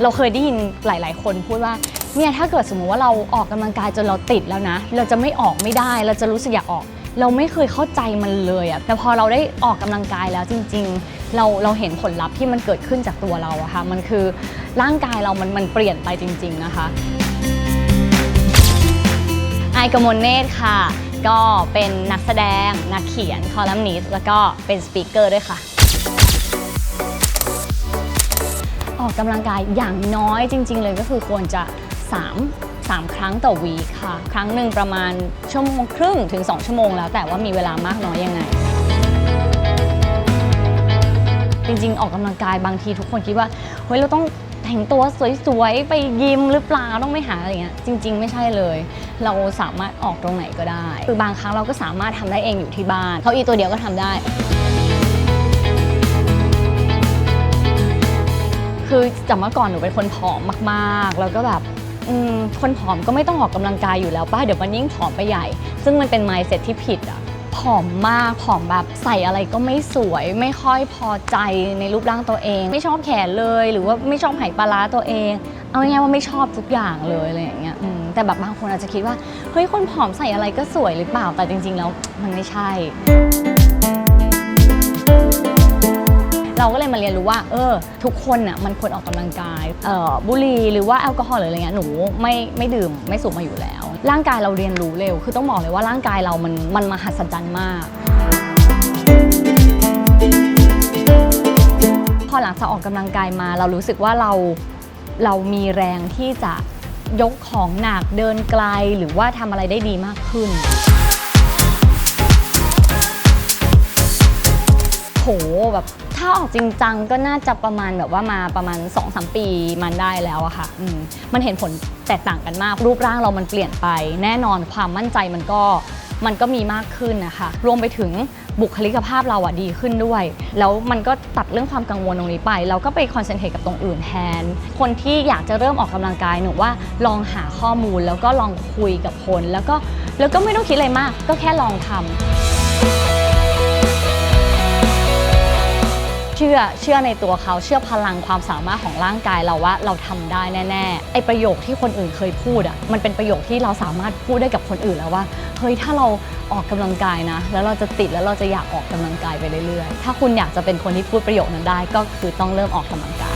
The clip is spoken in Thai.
เราเคยได้ยินหลายๆคนพูดว่าเนี่ยถ้าเกิดสมมุติว่าเราออกกำลังกายจนเราติดแล้วนะเราจะไม่ออกไม่ได้เราจะรู้สึกอยากออกเราไม่เคยเข้าใจมันเลยอะแต่พอเราได้ออกกำลังกายแล้วจริงๆเราเห็นผลลัพธ์ที่มันเกิดขึ้นจากตัวเราอะค่ะมันคือร่างกายเรามันเปลี่ยนไปจริงๆนะคะไอกมลเนตรค่ะก็เป็นนักแสดงนักเขียนคอลัมนิสต์แล้วก็เป็นสปีกเกอร์ด้วยค่ะออกกำลังกายอย่างน้อยจริงๆเลยก็คือควรจะ3 ครั้งต่อวีคค่ะครั้งหนึ่งประมาณ1.5 ชั่วโมงถึง2 ชั่วโมงแล้วแต่ว่ามีเวลามากน้อยยังไงจริงๆออกกำลังกายบางทีทุกคนคิดว่าเฮ้ยเราต้องแต่งตัวสวยๆไปยิมหรือเปล่าต้องไปหาอะไรเงี้ยจริงๆไม่ใช่เลยเราสามารถออกตรงไหนก็ได้คือบางครั้งเราก็สามารถทำได้เองอยู่ที่บ้านเก้าอี้ตัวเดียวก็ทำได้คือจากเมื่อก่อนหนูเป็นคนผอมมากๆแล้วก็แบบคนผอมก็ไม่ต้องออกกำลังกายอยู่แล้วป่ะเดี๋ยวมันยิ่งผอมไปใหญ่ซึ่งมันเป็น mindset ที่ผิดอ่ะผอมมากผอมแบบใส่อะไรก็ไม่สวยไม่ค่อยพอใจในรูปร่างตัวเองไม่ชอบแขนเลยหรือว่าไม่ชอบไหปลาร้าตัวเองเอาง่ายๆว่าไม่ชอบทุกอย่างเลยอะไรอย่างเงี้ยแต่แบบบางคนอาจจะคิดว่าเฮ้ยคนผอมใส่อะไรก็สวยหรือเปล่าแต่จริงๆแล้วมันไม่ใช่เราก็เลยมาเรียนรู้ว่าทุกคนน่ะมันควรออกกำลังกายบุหรี่หรือว่าแอลกอฮอล์หรืออะไรเงี้ยหนูไม่ดื่มไม่สูบมาอยู่แล้วร่างกายเราเรียนรู้เร็วคือต้องบอกเลยว่าร่างกายเรามันมหัศจรรย์มากพอหลังจากออกกำลังกายมาเรารู้สึกว่าเรามีแรงที่จะยกของหนักเดินไกลหรือว่าทำอะไรได้ดีมากขึ้นโหแบบถ้าออกจริงจังก็น่าจะประมาณแบบว่ามาประมาณ 2-3 ปีมันได้แล้วอะค่ะมันเห็นผลแตกต่างกันมากรูปร่างเรามันเปลี่ยนไปแน่นอนความมั่นใจมันก็มีมากขึ้นนะคะรวมไปถึงบุคลิกภาพเราอะดีขึ้นด้วยแล้วมันก็ตัดเรื่องความกังวลตรงนี้ไปเราก็ไปคอนเซนเทรตกับตรงอื่นแทนคนที่อยากจะเริ่มออกกำลังกายหนูว่าลองหาข้อมูลแล้วก็ลองคุยกับคนแล้วก็ไม่ต้องคิดอะไรมากก็แค่ลองทำเชื่อในตัวเขาเชื่อพลังความสามารถของร่างกายเราว่าเราทำได้แน่ๆไอประโยคที่คนอื่นเคยพูดอะมันเป็นประโยคที่เราสามารถพูดได้กับคนอื่นแล้วว่าเฮ้ยถ้าเราออกกำลังกายนะแล้วเราจะติดแล้วเราจะอยากออกกำลังกายไปเรื่อยๆถ้าคุณอยากจะเป็นคนที่พูดประโยคนั้นได้ก็คือต้องเริ่มออกกำลังกาย